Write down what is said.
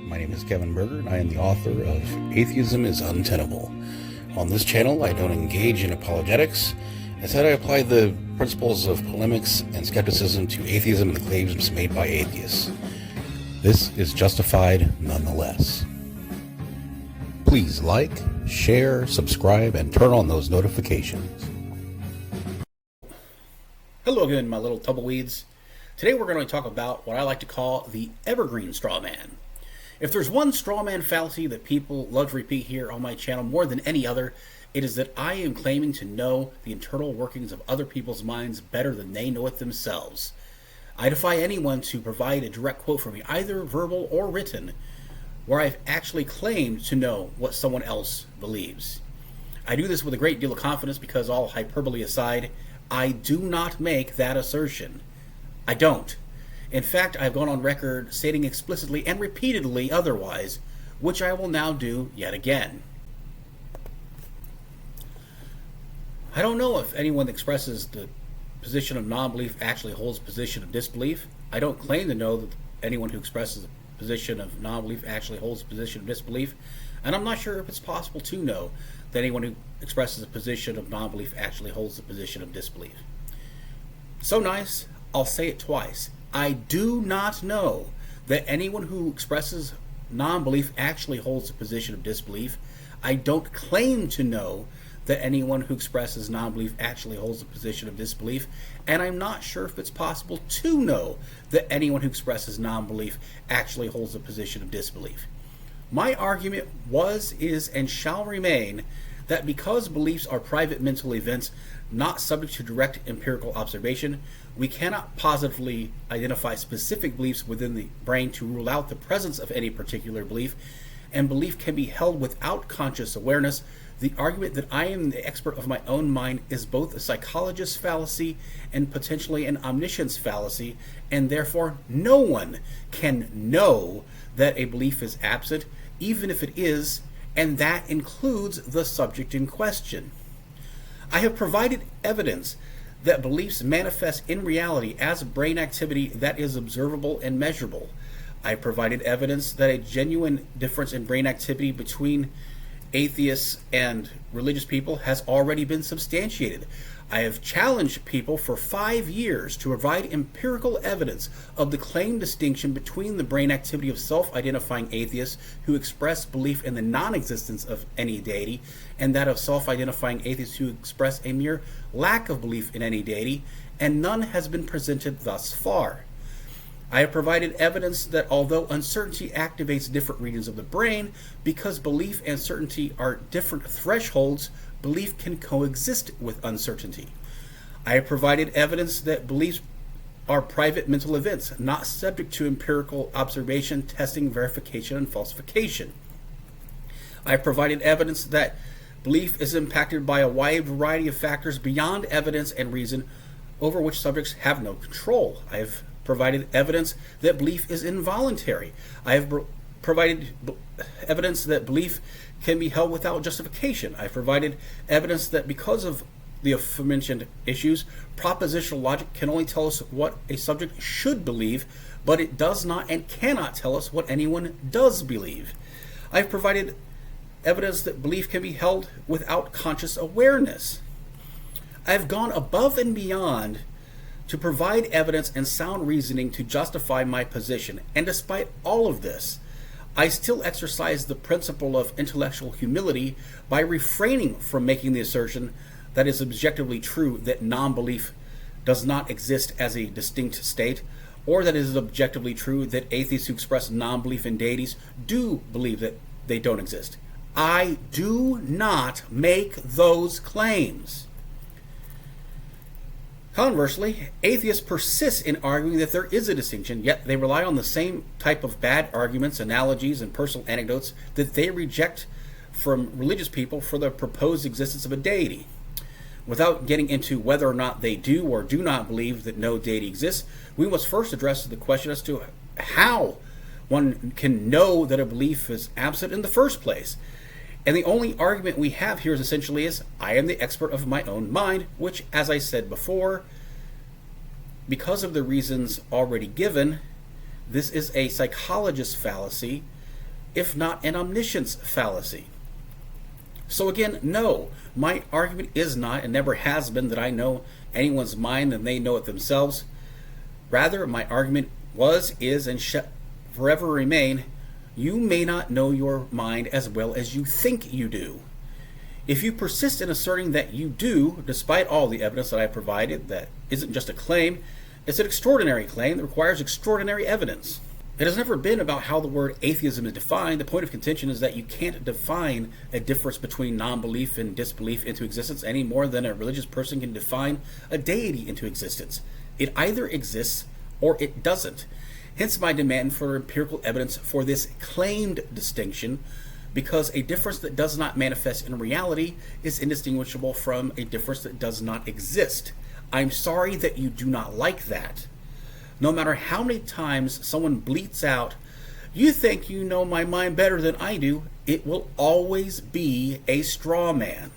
My name is Kevin Berger, and I am the author of Atheism is Untenable. On this channel, I don't engage in apologetics. Instead, I apply the principles of polemics and skepticism to atheism and the claims made by atheists. This is Justified Nonetheless. Please like, share, subscribe, and turn on those notifications. Hello again, my little tumbleweeds. Today we're going to talk about what I like to call the Evergreen Strawman. If there's one strawman fallacy that people love to repeat here on my channel more than any other, it is that I am claiming to know the internal workings of other people's minds better than they know it themselves. I defy anyone to provide a direct quote from me, either verbal or written, where I've actually claimed to know what someone else believes. I do this with a great deal of confidence because, all hyperbole aside, I do not make that assertion. I don't. In fact, I've gone on record stating explicitly and repeatedly otherwise, which I will now do yet again. I don't know if anyone that expresses the position of non-belief actually holds a position of disbelief. I don't claim to know that anyone who expresses a position of non-belief actually holds a position of disbelief, and I'm not sure if it's possible to know that anyone who expresses a position of non-belief actually holds a position of disbelief. So nice, I'll say it twice. I do not know that anyone who expresses non-belief actually holds a position of disbelief. I don't claim to know that anyone who expresses non-belief actually holds a position of disbelief, and I'm not sure if it's possible to know that anyone who expresses non-belief actually holds a position of disbelief. My argument was, is, and shall remain that because beliefs are private mental events not subject to direct empirical observation, we cannot positively identify specific beliefs within the brain to rule out the presence of any particular belief, and belief can be held without conscious awareness. The argument that I am the expert of my own mind is both a psychologist's fallacy and potentially an omniscience fallacy, and therefore no one can know that a belief is absent, even if it is, and that includes the subject in question. I have provided evidence that beliefs manifest in reality as brain activity that is observable and measurable. I have provided evidence that a genuine difference in brain activity between atheists and religious people has already been substantiated. I have challenged people for 5 years to provide empirical evidence of the claimed distinction between the brain activity of self-identifying atheists who express belief in the non-existence of any deity and that of self-identifying atheists who express a mere lack of belief in any deity, and none has been presented thus far. I have provided evidence that although uncertainty activates different regions of the brain, because belief and certainty are different thresholds, belief can coexist with uncertainty. I have provided evidence that beliefs are private mental events, not subject to empirical observation, testing, verification, and falsification. I have provided evidence that belief is impacted by a wide variety of factors beyond evidence and reason over which subjects have no control. I have provided evidence that belief is involuntary. I have provided evidence that belief can be held without justification. I've provided evidence that because of the aforementioned issues, propositional logic can only tell us what a subject should believe, but it does not and cannot tell us what anyone does believe. I've provided evidence that belief can be held without conscious awareness. I've gone above and beyond to provide evidence and sound reasoning to justify my position, and despite all of this, I still exercise the principle of intellectual humility by refraining from making the assertion that it is objectively true that non-belief does not exist as a distinct state, or that it is objectively true that atheists who express non-belief in deities do believe that they don't exist. I do not make those claims. Conversely, atheists persist in arguing that there is a distinction, yet they rely on the same type of bad arguments, analogies, and personal anecdotes that they reject from religious people for the proposed existence of a deity. Without getting into whether or not they do or do not believe that no deity exists, we must first address the question as to how one can know that a belief is absent in the first place. And the only argument we have here is essentially I am the expert of my own mind, which, as I said before, because of the reasons already given, this is a psychologist's fallacy if not an omniscience fallacy? So again, no, my argument is not and never has been that I know anyone's mind and they know it themselves. Rather, my argument was, is, and shall forever remain, you may not know your mind as well as you think you do. If you persist in asserting that you do, despite all the evidence that I provided, that isn't just a claim, it's an extraordinary claim that requires extraordinary evidence. It has never been about how the word atheism is defined. The point of contention is that you can't define a difference between non-belief and disbelief into existence any more than a religious person can define a deity into existence. It either exists or it doesn't. Hence my demand for empirical evidence for this claimed distinction, because a difference that does not manifest in reality is indistinguishable from a difference that does not exist. I'm sorry that you do not like that. No matter how many times someone bleats out, "You think you know my mind better than I do," it will always be a straw man.